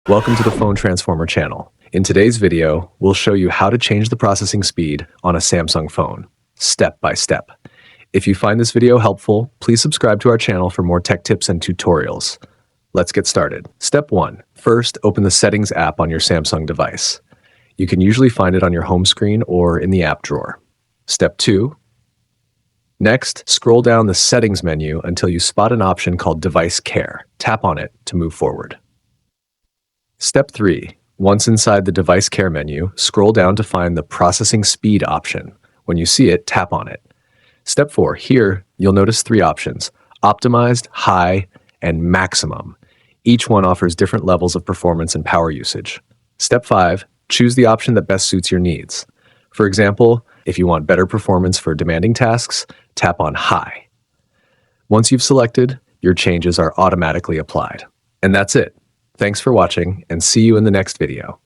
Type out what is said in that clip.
Welcome to the Phone Transformer channel. In today's video, we'll show you how to change the processing speed on a Samsung phone, step by step. If you find this video helpful, please subscribe to our channel for more tech tips and tutorials. Let's get started. Step 1. First, open the Settings app on your Samsung device. You can usually find it on your home screen or in the app drawer. Step 2. Next, scroll down the Settings menu until you spot an option called Device Care. Tap on it to move forward. Step 3. Once inside the Device Care menu, scroll down to find the Processing Speed option. When you see it, tap on it. Step 4. Here, you'll notice 3 options: Optimized, High, and Maximum. Each one offers different levels of performance and power usage. Step 5. Choose the option that best suits your needs. For example, if you want better performance for demanding tasks, tap on High. Once you've selected, your changes are automatically applied. And that's it. Thanks for watching, and see you in the next video.